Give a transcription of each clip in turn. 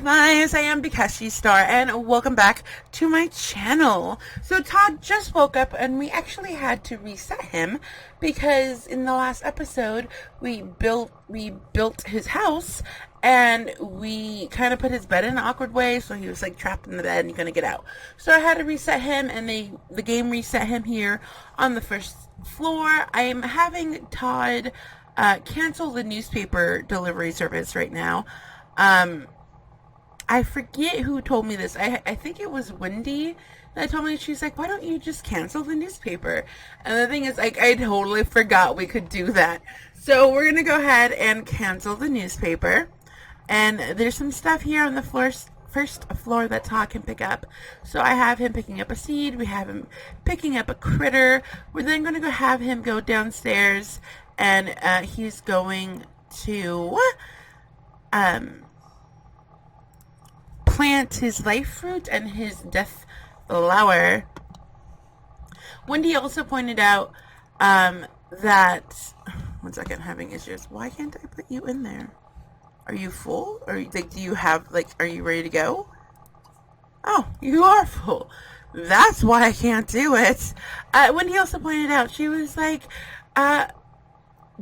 butterflies, I am Bikashi Star, and welcome back to my channel. So Todd just woke up, and we actually had to reset him because in the last episode we built his house, and we kind of put his bed in an awkward way, so he was like trapped in the bed and he couldn't get out. So I had to reset him, and the game reset him here on the first floor. I am having Todd cancel the newspaper delivery service right now. I forget who told me this. I think it was Wendy that told me. She's like, why don't you just cancel the newspaper? And the thing is, like, I totally forgot we could do that. So we're going to go ahead and cancel the newspaper. And there's some stuff here on the first floor that Todd can pick up. So I have him picking up a seed. We have him picking up a critter. We're then going to have him go downstairs, and he's going to plant his life fruit and his death flower. Wendy also pointed out that, one second, having issues. Why can't I put you in there? Are you full? Or like, do you have, like, are you ready to go? Oh, you are full. That's why I can't do it. Wendy also pointed out, she was like,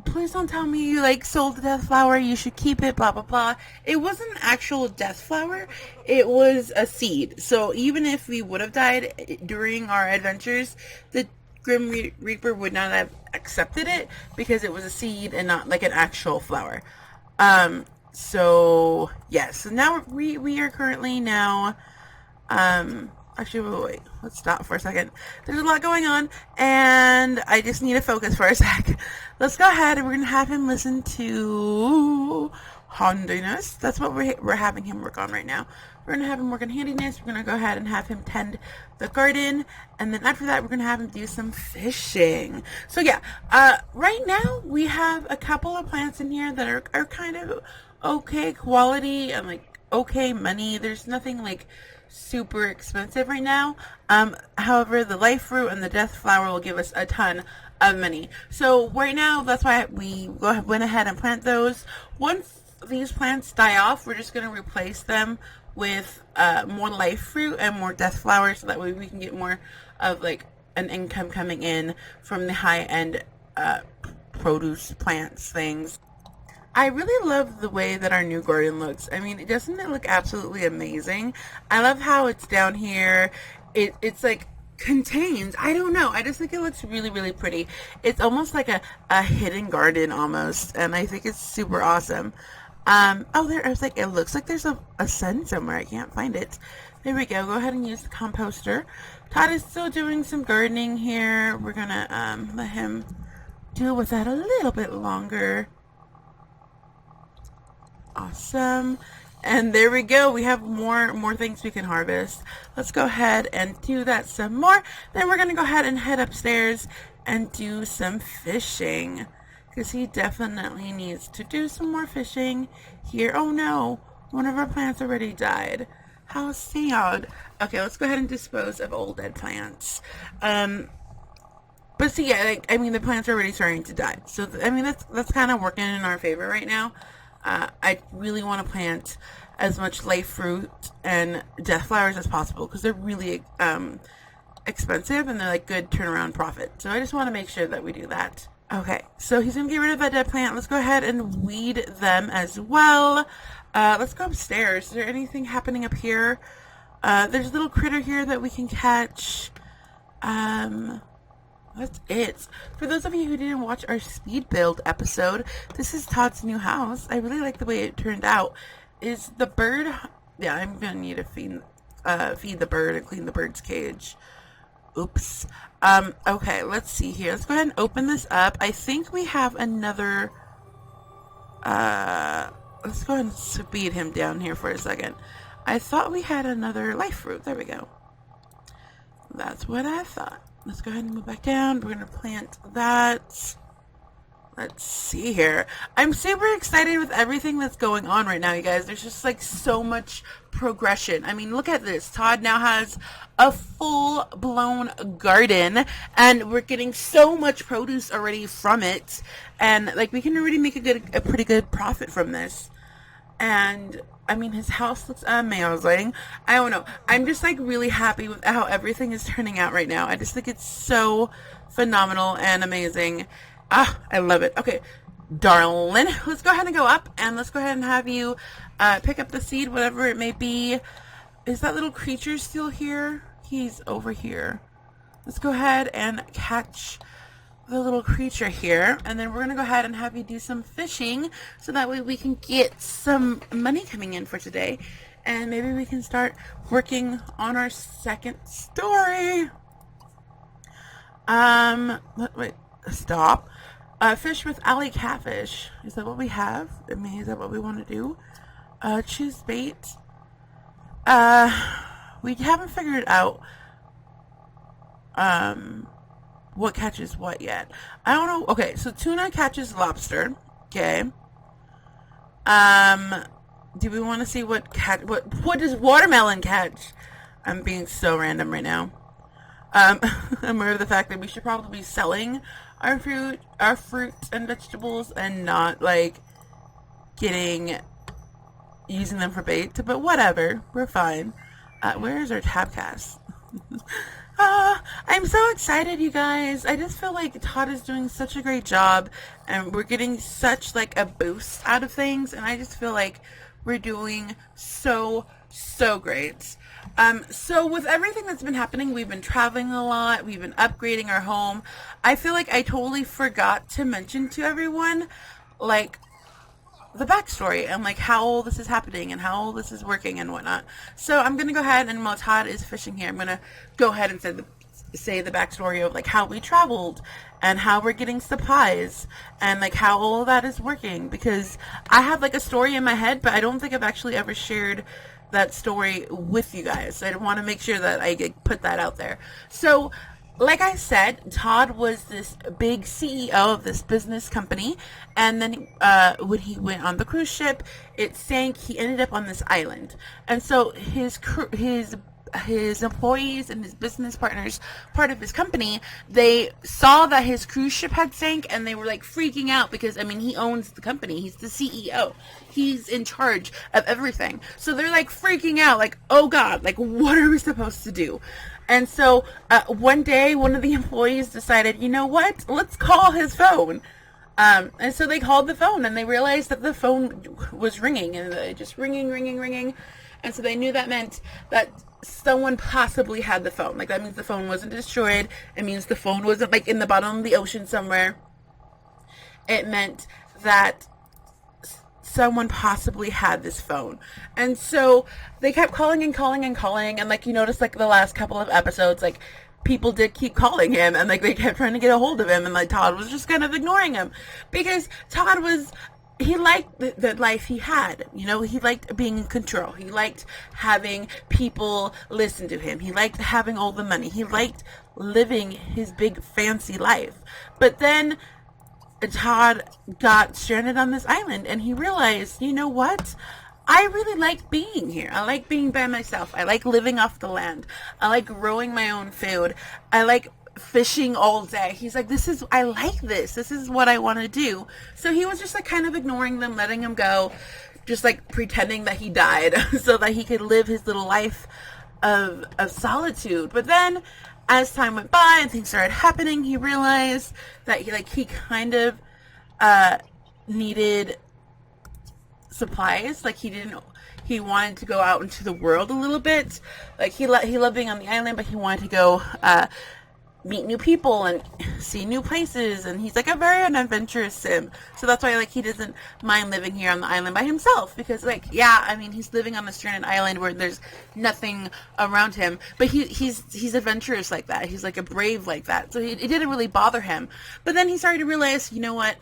please don't tell me you like sold the death flower. You should keep it, blah, blah, blah. It wasn't an actual death flower. It was a seed. So even if we would have died during our adventures, the Grim Reaper would not have accepted it because it was a seed and not like an actual flower. So yes, so now we are currently now, actually, wait, let's stop for a second. There's a lot going on, and I just need to focus for a sec. Let's go ahead, and we're going to have him listen to handiness. That's what we're having him work on right now. We're going to have him work on handiness. We're going to go ahead and have him tend the garden, and then after that, we're going to have him do some fishing. So yeah, right now, we have a couple of plants in here that are kind of okay quality and like okay money. There's nothing like super expensive right now. However, the life fruit and the death flower will give us a ton of money. So right now, that's why we went ahead and plant those. Once these plants die off, we're just going to replace them with more life fruit and more death flower, so that way we can get more of like an income coming in from the high-end produce plants things. I really love the way that our new garden looks. I mean, doesn't it look absolutely amazing? I love how it's down here. It's like contains, I don't know, I just think it looks really, really pretty. It's almost like a hidden garden almost, and I think it's super awesome. Oh, there, I was like, it looks like there's a sun somewhere. I can't find it. There we go. Go ahead and use the composter. Todd is still doing some gardening here. We're gonna let him deal with that a little bit longer. Awesome. And there we go. We have more things we can harvest. Let's go ahead and do that some more. Then we're going to go ahead and head upstairs and do some fishing, because he definitely needs to do some more fishing here. Oh no, one of our plants already died. How sad. Okay, let's go ahead and dispose of old dead plants. But see, yeah, like, I mean, the plants are already starting to die. So, I mean, that's kind of working in our favor right now. I really want to plant as much life fruit and death flowers as possible, because they're really expensive and they're like good turnaround profit. So I just want to make sure that we do that. Okay, so he's going to get rid of that dead plant. Let's go ahead and weed them as well. Let's go upstairs. Is there anything happening up here? There's a little critter here that we can catch. That's it. For those of you who didn't watch our speed build episode, this is Todd's new house. I really like the way it turned out. Is the bird... Yeah, I'm going to need to feed the bird and clean the bird's cage. Oops. Okay, let's see here. Let's go ahead and open this up. I think we have another... let's go ahead and speed him down here for a second. I thought we had another life fruit. There we go. That's what I thought. Let's go ahead and move back down. We're going to plant that. Let's see here. I'm super excited with everything that's going on right now, you guys. There's just like so much progression. I mean, look at this. Todd now has a full-blown garden, and we're getting so much produce already from it. And like, we can already make a pretty good profit from this. And I mean, his house looks amazing. I don't know. I'm just like really happy with how everything is turning out right now. I just think it's so phenomenal and amazing. Ah, I love it. Okay, darling, let's go ahead and go up, and let's go ahead and have you pick up the seed, whatever it may be. Is that little creature still here? He's over here. Let's go ahead and catch the little creature here, and then we're going to go ahead and have you do some fishing, so that way we can get some money coming in for today, and maybe we can start working on our second story. Wait, stop. Fish with alley catfish. Is that what we have? I mean, is that what we want to do? Choose bait. We haven't figured out, what catches what yet. I don't know. Okay, so tuna catches lobster. Okay. Do we want to see what does watermelon catch? I'm being so random right now. I'm aware of the fact that we should probably be selling our fruits and vegetables, and not like using them for bait. But whatever, we're fine. Where is our tabcast? I'm so excited, you guys. I just feel like Todd is doing such a great job, and we're getting such like a boost out of things, and I just feel like we're doing so great. So with everything that's been happening, we've been traveling a lot, we've been upgrading our home. I feel like I totally forgot to mention to everyone, like, the backstory and like how all this is happening and how all this is working and whatnot. So I'm gonna go ahead, and while Todd is fishing here, I'm gonna go ahead and say the backstory of like how we traveled and how we're getting supplies and like how all of that is working, because I have like a story in my head, but I don't think I've actually ever shared that story with you guys. I want to make sure that I put that out there. So like I said, Todd was this big CEO of this business company, and then when he went on the cruise ship, it sank. He ended up on this island, and so his employees and his business partners, part of his company, they saw that his cruise ship had sank, and they were like freaking out, because I mean, he owns the company, he's the CEO, he's in charge of everything, so they're like freaking out, like, oh god, like what are we supposed to do? And so one day, one of the employees decided, you know what, let's call his phone. And so they called the phone, and they realized that the phone was ringing, and it just ringing. And so they knew that meant that someone possibly had the phone. Like, that means the phone wasn't destroyed. It means the phone wasn't like in the bottom of the ocean somewhere. It meant that someone possibly had this phone. And so they kept calling, and like, you notice like the last couple of episodes, like people did keep calling him, and like they kept trying to get a hold of him, and like Todd was just kind of ignoring him, because Todd he liked the life he had. You know, he liked being in control. He liked having people listen to him. He liked having all the money. He liked living his big fancy life. But then Todd got stranded on this island, and he realized, you know what? I really like being here. I like being by myself. I like living off the land. I like growing my own food. I like fishing all day. He's like, I like this. This is what I want to do. So he was just like kind of ignoring them, letting them go, just like pretending that he died so that he could live his little life of solitude. But then as time went by and things started happening, he realized that he kind of needed supplies. Like he wanted to go out into the world a little bit. Like he loved being on the island, but he wanted to go meet new people and see new places, and he's like a very adventurous sim. So that's why like he doesn't mind living here on the island by himself, because like, yeah, I mean, he's living on a stranded island where there's nothing around him, but he's adventurous like that. He's like a brave like that, so it didn't really bother him. But then he started to realize, you know what,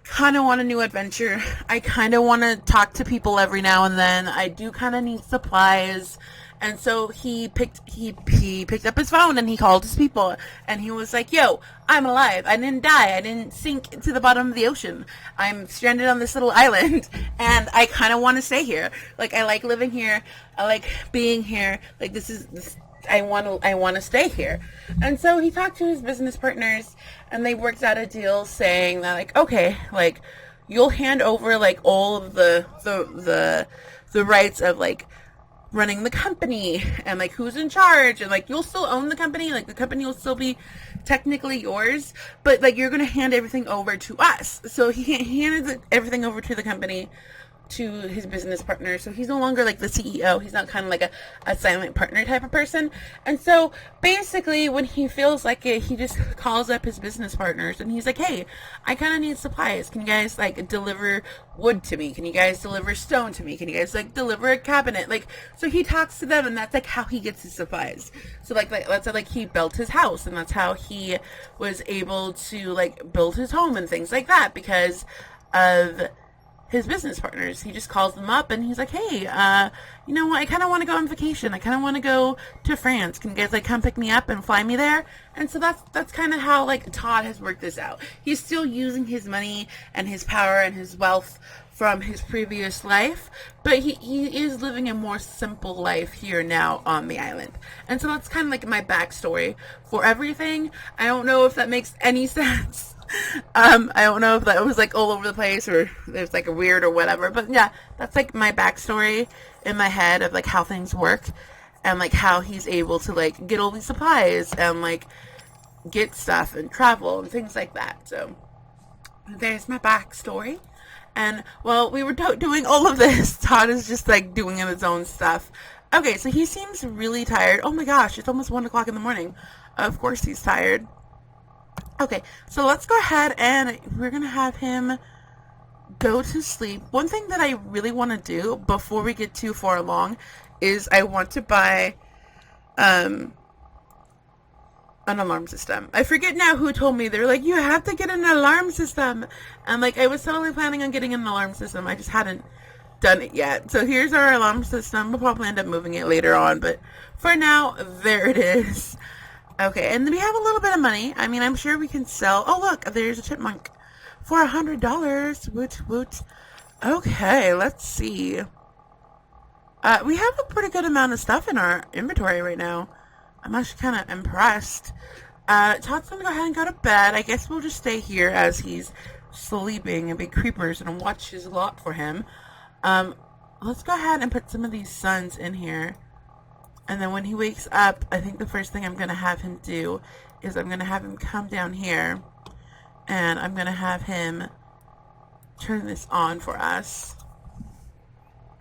kind of want a new adventure. I kind of want to talk to people every now and then. I do kind of need supplies. And so he picked up his phone, and he called his people, and he was like, yo, I'm alive. I didn't die. I didn't sink to the bottom of the ocean. I'm stranded on this little island, and I kind of want to stay here. Like, I like living here. I like being here. Like, I want to stay here. And so he talked to his business partners, and they worked out a deal saying that, like, okay, like, you'll hand over like all of the the rights of like running the company and like who's in charge, and like you'll still own the company, like the company will still be technically yours, but like you're gonna hand everything over to us. So he handed everything over to the company, to his business partner. So he's no longer like the CEO. He's not kind of like a silent partner type of person. And so basically when he feels like it, he just calls up his business partners and he's like, hey, I kind of need supplies. Can you guys like deliver wood to me? Can you guys deliver stone to me? Can you guys like deliver a cabinet? Like, so he talks to them, and that's like how he gets his supplies. So like that's how like he built his house, and that's how he was able to like build his home and things like that, because of his business partners. He just calls them up and he's like, hey, you know what, I kind of want to go on vacation. I kind of want to go to France. Can you guys like come pick me up and fly me there? And so that's kind of how like Todd has worked this out. He's still using his money and his power and his wealth from his previous life, but he is living a more simple life here now on the island. And so that's kind of like my backstory for everything. I don't know if that makes any sense. I don't know if that was like all over the place or there's like a weird or whatever, but yeah, that's like my backstory in my head of like how things work and like how he's able to like get all these supplies and like get stuff and travel and things like that. So there's my backstory. And while we were doing all of this, Todd is just like doing his own stuff. Okay, so he seems really tired. Oh my gosh, it's almost 1 o'clock in the morning. Of course he's tired. Okay, so let's go ahead and we're going to have him go to sleep. One thing that I really want to do before we get too far along is I want to buy an alarm system. I forget now who told me. They're like, you have to get an alarm system. And like, I was totally planning on getting an alarm system. I just hadn't done it yet. So here's our alarm system. We'll probably end up moving it later on, but for now, there it is. Okay, and we have a little bit of money. I mean, I'm sure we can sell. Oh, look, there's a chipmunk for $100. Woot, woot. Okay, let's see. We have a pretty good amount of stuff in our inventory right now. I'm actually kind of impressed. Todd's going to go ahead and go to bed. I guess we'll just stay here as he's sleeping and be creepers and watch his lot for him. Let's go ahead and put some of these suns in here. And then when he wakes up, I think the first thing I'm going to have him do is I'm going to have him come down here. And I'm going to have him turn this on for us.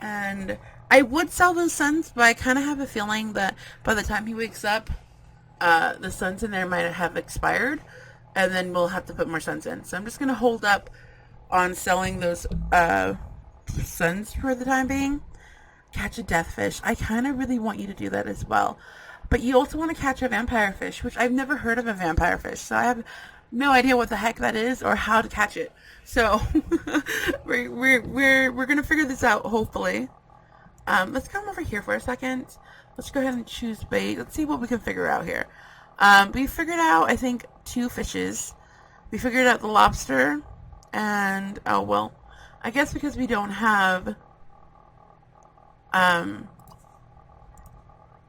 And I would sell those suns, but I kind of have a feeling that by the time he wakes up, the suns in there might have expired. And then we'll have to put more suns in. So I'm just going to hold up on selling those suns for the time being. Catch a death fish. I kind of really want you to do that as well. But you also want to catch a vampire fish, which I've never heard of a vampire fish. So I have no idea what the heck that is or how to catch it. So we're going to figure this out, hopefully. Let's come over here for a second. Let's go ahead and choose bait. Let's see what we can figure out here. We figured out, I think, 2 fishes. We figured out the lobster. And, oh, well, I guess because we don't have...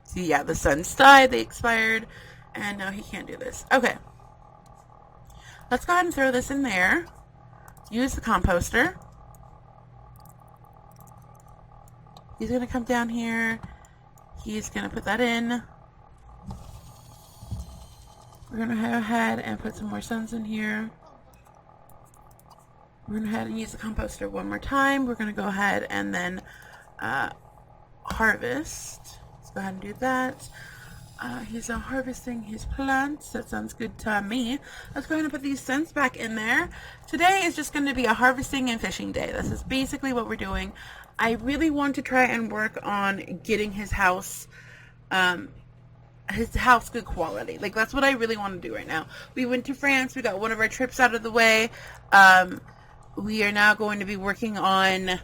see, yeah, the suns died, they expired, and now he can't do this. Okay. Let's go ahead and throw this in there. Use the composter. He's going to come down here. He's going to put that in. We're going to go ahead and put some more suns in here. We're going to go ahead and use the composter one more time. We're going to go ahead and then harvest. Let's go ahead and do that. He's harvesting his plants. That sounds good to me. Let's go ahead and put these scents back in there. Today is just going to be a harvesting and fishing day. This is basically what we're doing. I really want to try and work on getting his house good quality. Like, that's what I really want to do right now. We went to France. We got one of our trips out of the way. We are now going to be working on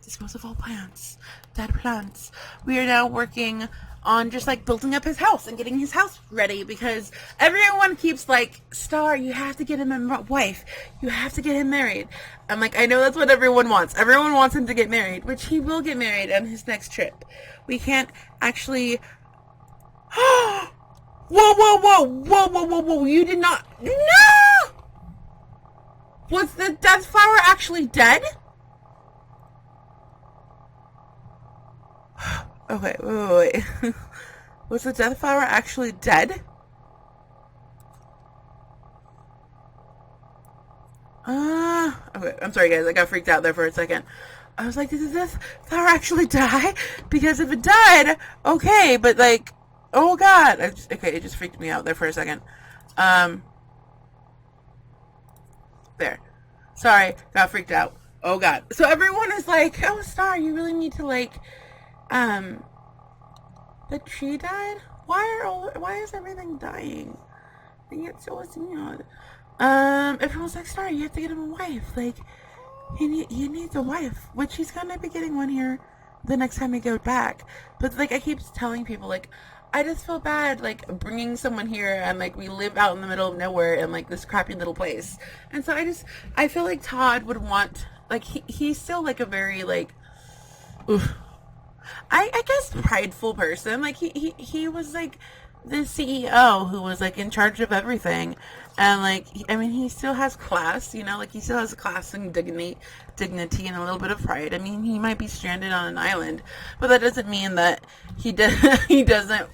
dispose of all plants, dead plants. We are now working on just like building up his house and getting his house ready, because everyone keeps like, Star, you have to get him a wife, you have to get him married. I'm like, I know that's what everyone wants. Everyone wants him to get married, which he will get married on his next trip. We can't actually whoa, you did not, no! Was the death flower actually dead? Okay, wait. Was the death flower actually dead? Okay, I'm sorry guys, I got freaked out there for a second. I was like, did this flower actually die? Because if it died, okay, but like, oh god. Okay, it just freaked me out there for a second. There. Sorry, got freaked out. Oh god. So everyone is like, oh Star, you really need to like, um, the tree died? Why is everything dying? I get so sad. Everyone's like, Star, you have to get him a wife. Like, he needs a wife, which he's gonna be getting one here the next time we go back. But like, I keep telling people, like, I just feel bad, like, bringing someone here and like we live out in the middle of nowhere in like this crappy little place. And so I feel like Todd would want, like, he's still like a very like, oof, I guess prideful person. Like he was like the CEO who was like in charge of everything, and like I mean he still has class, you know, like he still has class and dignity and a little bit of pride. I mean he might be stranded on an island, but that doesn't mean that he he doesn't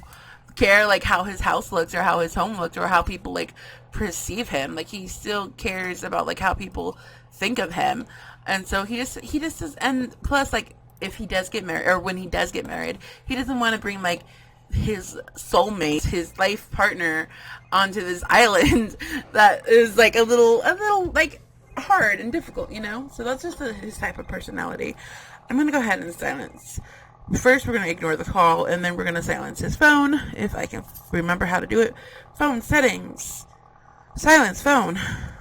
care like how his house looks or how his home looks or how people like perceive him. Like he still cares about like how people think of him, and so he just does. And plus, like, if he does get married, or when he does get married, he doesn't want to bring like his soulmate, his life partner, onto this island that is like a little like hard and difficult, you know. So that's just his type of personality. I'm gonna go ahead and silence. First, we're gonna ignore the call, and then we're gonna silence his phone if I can remember how to do it. Phone settings, silence phone.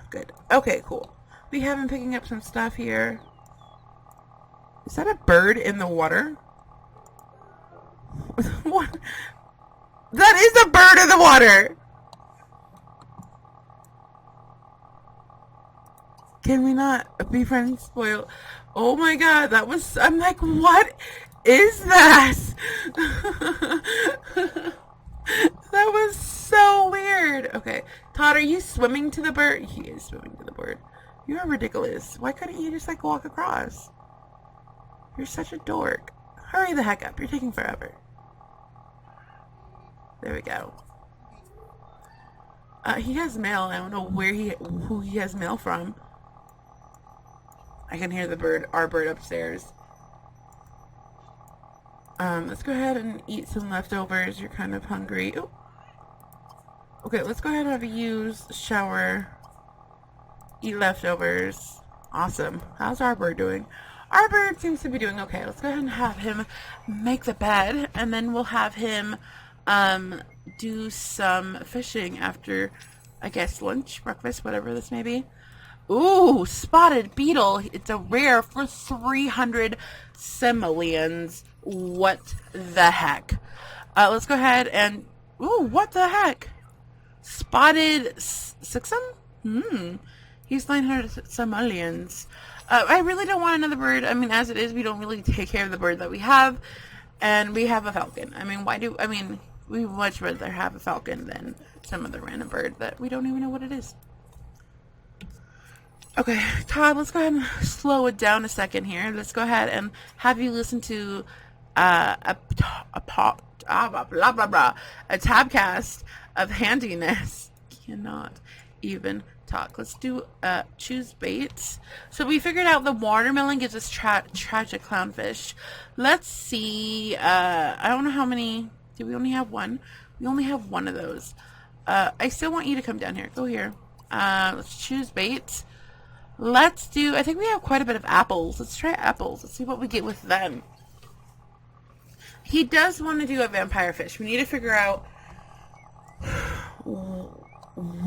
Good. Okay, cool. We have him picking up some stuff here. Is that a bird in the water? What? That is a bird in the water! Can we not be friends? Spoil. Oh my god, that was. I'm like, what is that? That was so weird. Okay, Todd, are you swimming to the bird? He is swimming to the bird. You are ridiculous. Why couldn't you just like walk across? You're such a dork. Hurry the heck up. You're taking forever. There we go. He has mail. I don't know who he has mail from. I can hear our bird upstairs. Let's go ahead and eat some leftovers. You're kind of hungry. Ooh. Okay, let's go ahead and have a use, shower, eat leftovers. Awesome. How's our bird doing? Our bird seems to be doing okay. Let's go ahead and have him make the bed, and then we'll have him do some fishing after, I guess, lunch, breakfast, whatever this may be. Ooh, spotted beetle. It's a rare for 300 simoleons. What the heck? Let's go ahead and... Ooh, what the heck? Spotted sixum? He's 900 simoleons. I really don't want another bird. I mean, as it is, we don't really take care of the bird that we have. And we have a falcon. I mean, we would much rather have a falcon than some other random bird that we don't even know what it is. Okay, Todd, let's go ahead and slow it down a second here. Let's go ahead and have you listen to a tabcast of handiness. Cannot even talk. Let's do choose baits. So we figured out the watermelon gives us tragic clownfish. Let's see. I don't know how many. Do we only have one? We only have one of those. I still want you to come down here. Go here. Let's choose baits. Let's do, I think we have quite a bit of apples. Let's try apples. Let's see what we get with them. He does want to do a vampire fish. We need to figure out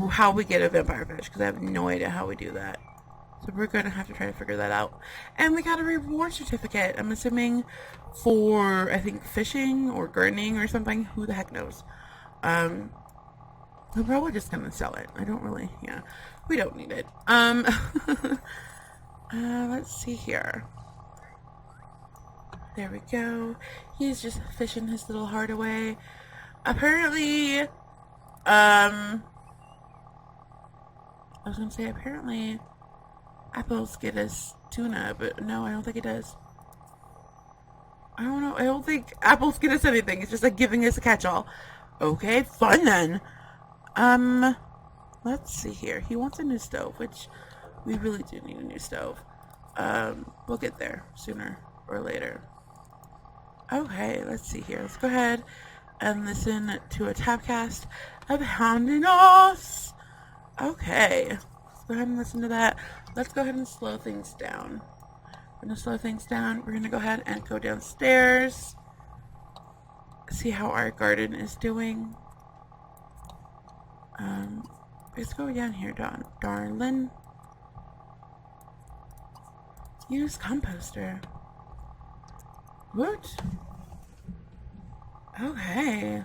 how we get a vampire fish, because I have no idea how we do that. So we're going to have to try to figure that out. And we got a reward certificate. I'm assuming for, I think, fishing or gardening or something. Who the heck knows? We're probably just going to sell it. I don't really, yeah. We don't need it. Let's see here. There we go. He's just fishing his little heart away. Apparently, I was going to say, apparently, apples get us tuna, but no, I don't think it does. I don't know. I don't think Apple's giving us anything. It's just like giving us a catch-all. Okay, fun then. Let's see here. He wants a new stove, which we really do need a new stove. We'll get there sooner or later. Okay, let's see here. Let's go ahead and listen to a tabcast of Hounding Us. Okay, let's go ahead and listen to that. Let's go ahead and slow things down. We're going to slow things down. We're going to go ahead and go downstairs. See how our garden is doing. Let's go down here, darling. Use composter. What? Okay.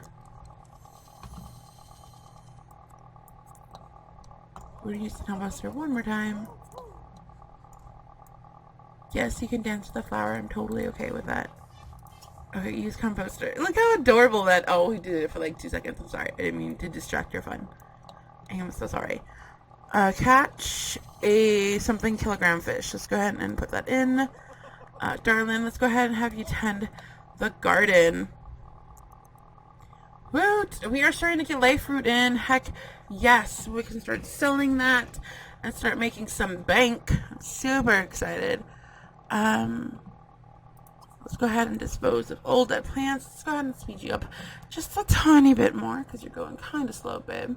We're gonna use the composter one more time. Yes, you can dance with the flower. I'm totally okay with that. Okay, use composter. Look how adorable that. Oh, he did it for like 2 seconds. I'm sorry. I didn't mean to distract your fun. I am so sorry. Catch a something kilogram fish. Let's go ahead and put that in. Darling, let's go ahead and have you tend the garden. Woot! We are starting to get life fruit in. Heck, yes. We can start selling that and start making some bank. I'm super excited. Let's go ahead and dispose of old dead plants. Let's go ahead and speed you up just a tiny bit more because you're going kind of slow, babe.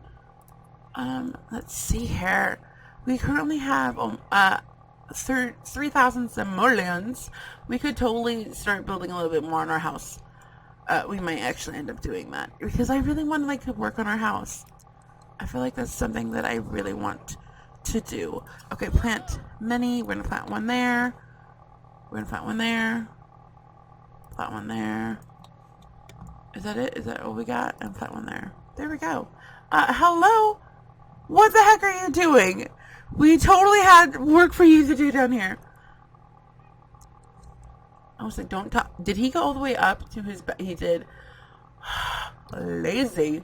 Let's see here. We currently have 3,000 simoleons. We could totally start building a little bit more on our house. We might actually end up doing that because I really want to like work on our house. I feel like that's something that I really want to do. Okay, plant many. We're gonna plant one there. We're gonna plant one there. Plant one there. Is that it? Is that all we got? And plant one there. There we go. Hello? What the heck are you doing? We totally had work for you to do down here. I was like, don't talk. Did he go all the way up to his bed? He did. Lazy.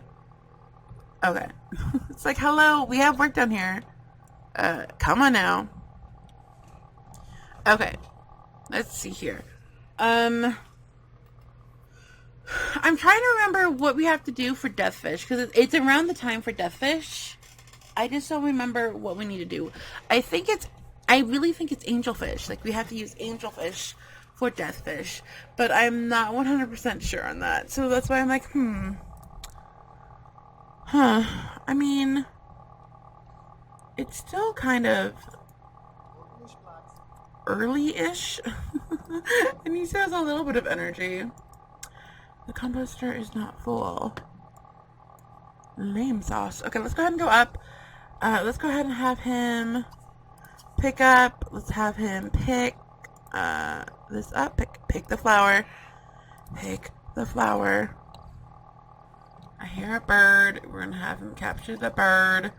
Okay. It's like, hello, we have work down here. Come on now. Okay. Let's see here. I'm trying to remember what we have to do for Deathfish, because it's around the time for Deathfish. I just don't remember what we need to do. I really think it's angelfish. Like, we have to use angelfish for Deathfish, but I'm not 100% sure on that. So that's why I'm like, I mean, it's still kind of early-ish, and he still has a little bit of energy. The composter is not full. Lame sauce. Okay, let's go ahead and go up. Let's go ahead and have him pick up. Let's have him pick this up. Pick the flower. Pick the flower. I hear a bird. We're gonna have him capture the bird.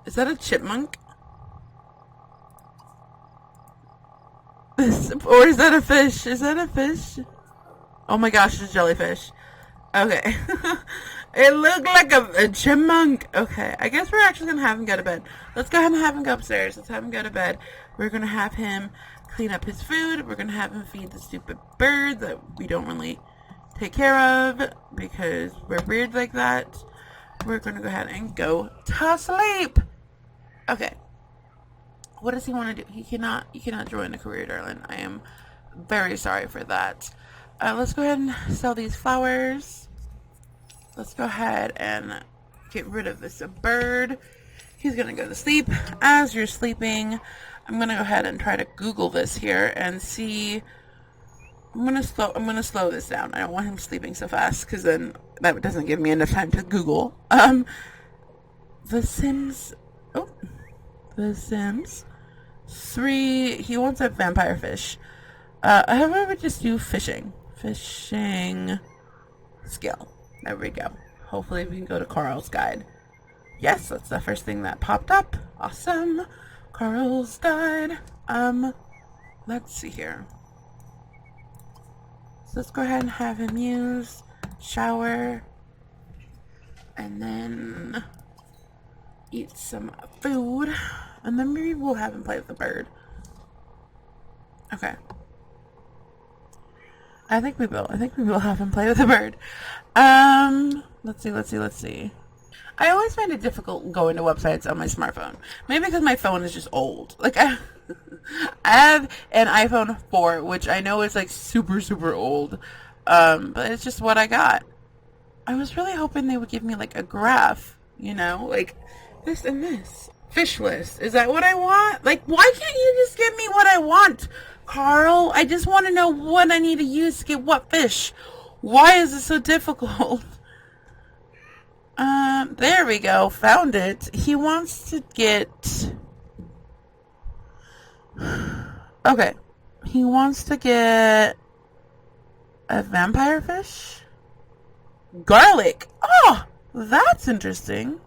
Is that a chipmunk? Or is that a fish? Is that a fish? Oh my gosh, it's a jellyfish. Okay. It looked like a chipmunk. Okay, I guess we're actually going to have him go to bed. Let's go ahead and have him go upstairs. Let's have him go to bed. We're going to have him clean up his food. We're going to have him feed the stupid bird that we don't really take care of because we're weird like that. We're going to go ahead and go to sleep. Okay. What does he want to do? You cannot join a career, darling. I am very sorry for that. Let's go ahead and sell these flowers. Let's go ahead and get rid of this bird. He's going to go to sleep. As you're sleeping, I'm going to go ahead and try to Google this here and see. I'm going to slow this down. I don't want him sleeping so fast because then that doesn't give me enough time to Google. The Sims 3, he wants a vampire fish. How about we just do fishing skill. There we go. Hopefully we can go to Carl's guide. Yes, that's the first thing that popped up. Awesome. Carl's guide. Let's see here. So let's go ahead and have him use shower and then eat some food, and then maybe we'll have him play with the bird. Okay. I think we will. I think we will have him play with the bird. Let's see. I always find it difficult going to websites on my smartphone. Maybe because my phone is just old. Like, I have an iPhone 4, which I know is like super, super old. But it's just what I got. I was really hoping they would give me like a graph, you know, like this and this. Fish list. Is that what I want? Like, why can't you just give me what I want, Carl? I just want to know what I need to use to get what fish. Why is it so difficult? There we go. Found it. He wants to get... Okay. He wants to get a vampire fish? Garlic. Oh, that's interesting.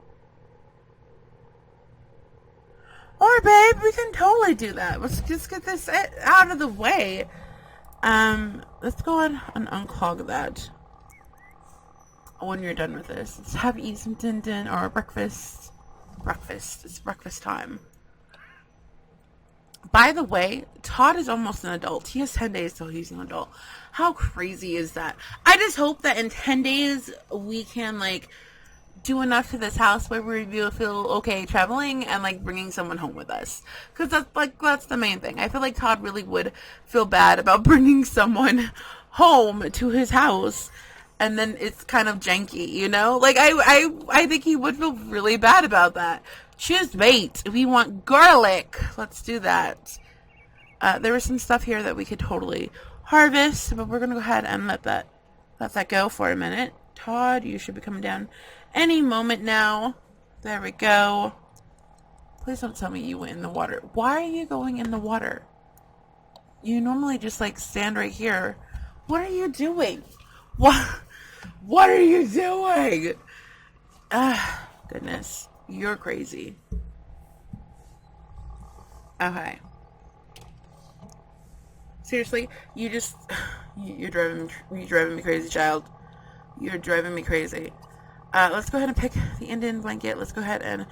Or, babe, we can totally do that. Let's just get this out of the way. Let's go ahead and unclog that. When you're done with this, let's have eat some din din or breakfast. It's breakfast time. By the way, Todd is almost an adult. He has 10 days till he's an adult. How crazy is that? I just hope that in 10 days we can like do enough to this house where we will feel okay traveling and like bringing someone home with us. Because that's the main thing. I feel like Todd really would feel bad about bringing someone home to his house. And then it's kind of janky, you know? Like, I think he would feel really bad about that. Choose bait. We want garlic. Let's do that. There was some stuff here that we could totally harvest, but we're going to go ahead and let that go for a minute. Todd, you should be coming down any moment now. There we go. Please don't tell me you went in the water. Why are you going in the water? You normally just, like, stand right here. What are you doing? What are you doing? Goodness. You're crazy. Okay. Seriously, you're driving me crazy, child. You're driving me crazy. Let's go ahead and pick the Indian blanket. Let's go ahead and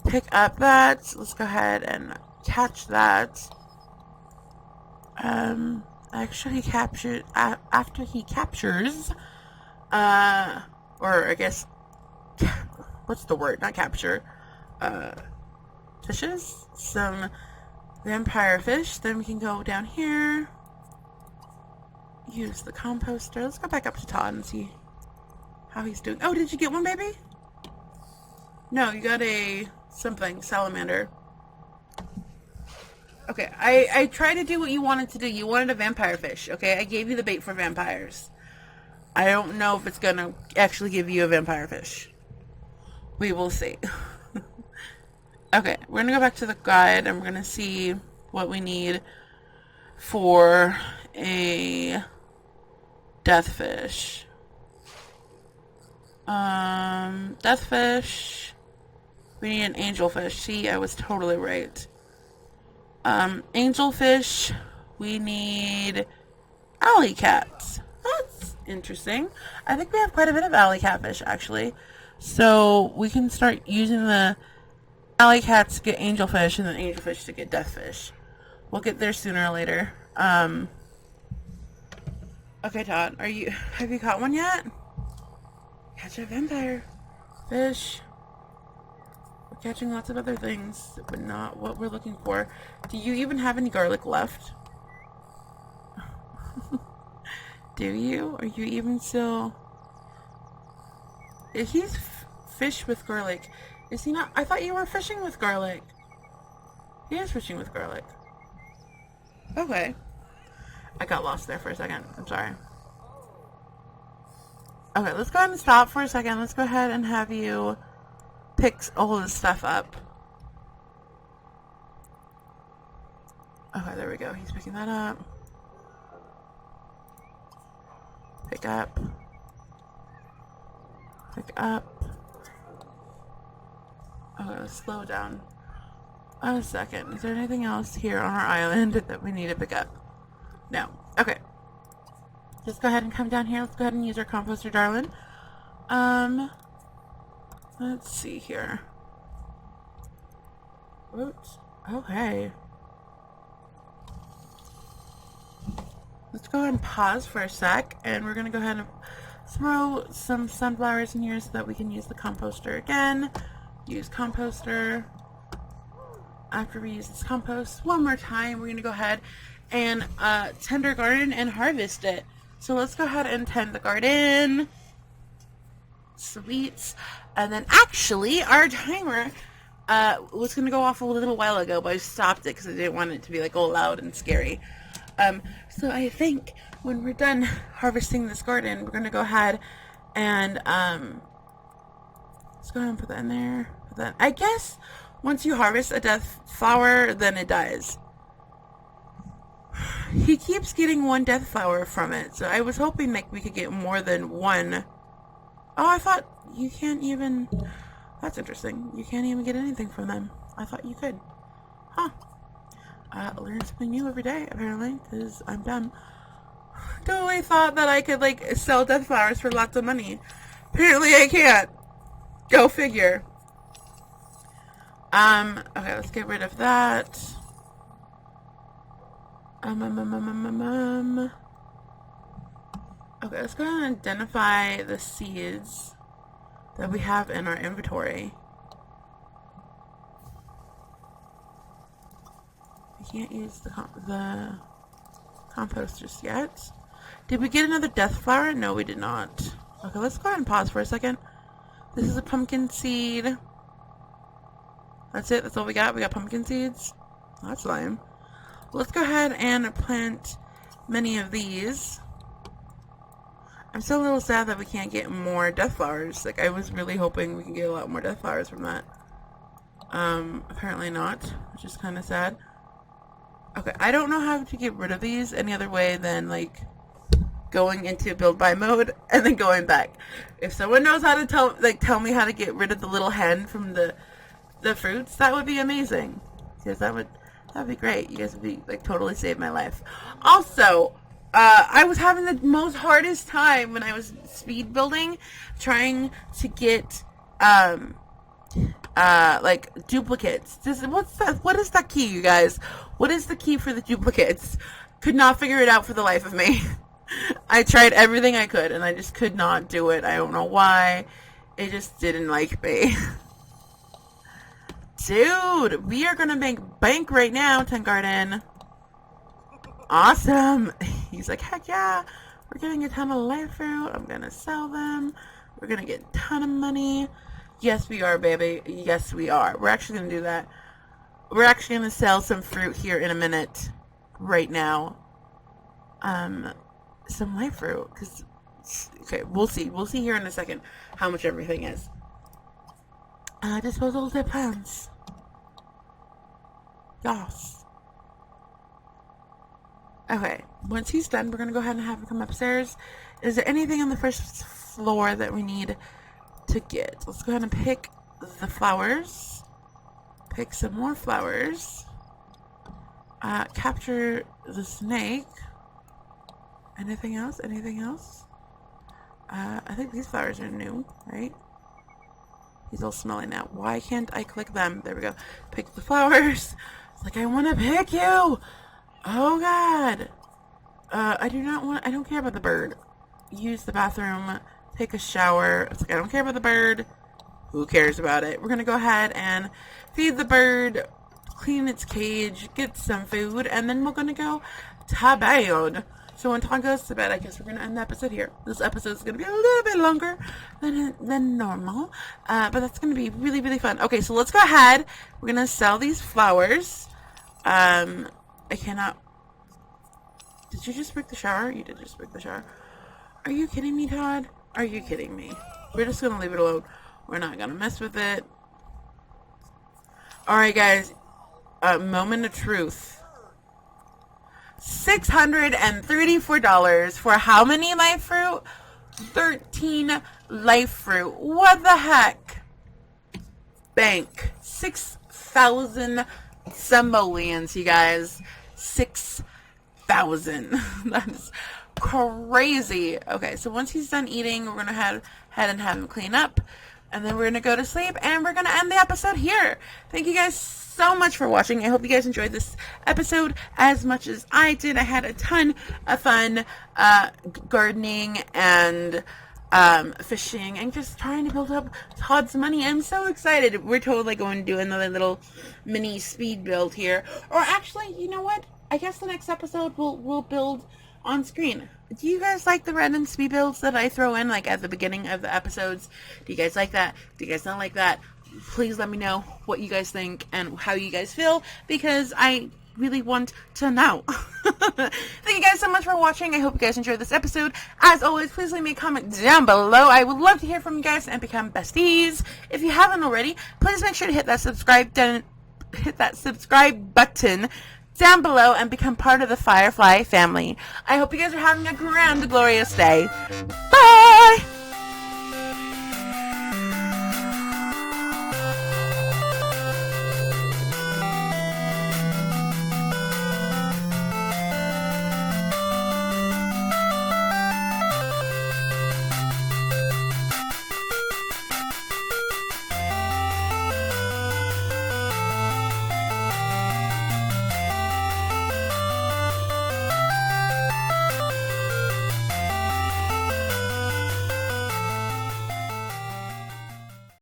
pick up that. Let's go ahead and catch that. Actually captured after he captures or I guess what's the word, not capture, fishes some vampire fish, then we can go down here, use the composter. Let's go back up to Todd and see how he's doing. Oh, did you get one, baby? No, you got a something salamander. Okay, I tried to do what you wanted to do. You wanted a vampire fish, okay? I gave you the bait for vampires. I don't know if it's going to actually give you a vampire fish. We will see. Okay, we're going to go back to the guide and we're going to see what we need for a death fish. Death fish. We need an angelfish. See, I was totally right. Angelfish, we need alley cats. That's interesting. I think we have quite a bit of alley catfish, actually. So we can start using the alley cats to get angelfish and then angelfish to get deathfish. We'll get there sooner or later. Okay, Todd, have you caught one yet? Catch a vampire fish. We're catching lots of other things, but not what we're looking for. Do you even have any garlic left? Do you? Are you even still... He's fish with garlic. Is he not? I thought you were fishing with garlic. He is fishing with garlic. Okay. I got lost there for a second. I'm sorry. Okay, let's go ahead and stop for a second. Let's go ahead and have you pick all this stuff up. Okay, there we go. He's picking that up. Pick up. Pick up. Okay, let's slow down. A second. Is there anything else here on our island that we need to pick up? No. Okay. Just go ahead and come down here. Let's go ahead and use our composter, darling. Let's see here. Oops. Okay. let's go ahead and pause for a sec, and we're going to go ahead and throw some sunflowers in here so that we can use the composter again. Use composter. After we use this compost one more time, we're going to go ahead and tend our garden and harvest it. So let's go ahead and tend the garden. Sweet. And then actually, our timer was going to go off a little while ago, but I stopped it because I didn't want it to be like all loud and scary. So I think when we're done harvesting this garden, we're going to go ahead and let's go ahead and put that in there. Put that. I guess once you harvest a death flower, then it dies. He keeps getting one death flower from it, so I was hoping like we could get more than one. Oh, I thought you can't even... That's interesting. You can't even get anything from them. I thought you could. Huh. Learn something new every day, apparently, because I'm dumb. Totally thought that I could, like, sell death flowers for lots of money. Apparently I can't. Go figure. Okay, let's get rid of that. Okay, let's go ahead and identify the seeds that we have in our inventory. I can't use the compost just yet. Did we get another death flower? No, we did not. Okay, let's go ahead and pause for a second. This is a pumpkin seed. That's it? That's all we got? We got pumpkin seeds? That's lame. Let's go ahead and plant many of these. I'm still a little sad that we can't get more death flowers. Like, I was really hoping we could get a lot more death flowers from that. Apparently not, which is kind of sad. Okay, I don't know how to get rid of these any other way than, like, going into build by mode and then going back. If someone knows how to tell me how to get rid of the little hen from the fruits, that would be amazing. Because that'd be great. You guys would be, like, totally saved my life. Also, I was having the most hardest time when I was speed building, trying to get, like, duplicates. What is that key, you guys? What is the key for the duplicates? Could not figure it out for the life of me. I tried everything I could, and I just could not do it. I don't know why. It just didn't like me. Dude, we are gonna make bank right now, Ten Garden. Awesome. He's like, heck yeah. We're getting a ton of life fruit. I'm gonna sell them. We're gonna get a ton of money. Yes, we are, baby. Yes, we are. We're actually gonna do that. We're actually gonna sell some fruit here in a minute. Right now. Some life fruit. Okay, we'll see. We'll see here in a second how much everything is. Disposal depends. Yes. Okay, once he's done, we're going to go ahead and have him come upstairs. Is there anything on the first floor that we need to get? Let's go ahead and pick the flowers. Pick some more flowers. Capture the snake. Anything else? Anything else? I think these flowers are new, right? He's all smelly now. Why can't I click them? There we go. Pick the flowers. It's like, I want to pick you. Oh, God. I don't care about the bird. Use the bathroom. Take a shower. It's like, I don't care about the bird. Who cares about it? We're going to go ahead and feed the bird, clean its cage, get some food, and then we're going to go to bed. So when Todd goes to bed, I guess we're going to end the episode here. This episode is going to be a little bit longer than normal, but that's going to be really, really fun. Okay, so let's go ahead. We're going to sell these flowers. I cannot... Did you just break the shower? You did just break the shower. Are you kidding me, Todd? Are you kidding me? We're just going to leave it alone. We're not going to mess with it. Alright, guys. Moment of truth. $634 for how many life fruit? 13 life fruit. What the heck? Bank. 6,000 simoleons, you guys. 6,000. That's crazy. Okay, so once he's done eating, we're going to head and have him clean up. and then we're going to go to sleep, and we're going to end the episode here. Thank you guys so much for watching. I hope you guys enjoyed this episode as much as I did. I had a ton of fun gardening and fishing and just trying to build up Todd's money. I'm so excited. We're totally going to do another little mini speed build here. Or actually, you know what? I guess the next episode we'll build on screen. Do you guys like the random speed builds that I throw in, like, at the beginning of the episodes? Do you guys like that? Do you guys not like that? Please let me know what you guys think and how you guys feel, because I really want to know. Thank you guys so much for watching. I hope you guys enjoyed this episode. As always, please leave me a comment down below. I would love to hear from you guys and become besties. If you haven't already, please make sure to hit that subscribe button down below and become part of the Firefly family. I hope you guys are having a grand, glorious day. Bye!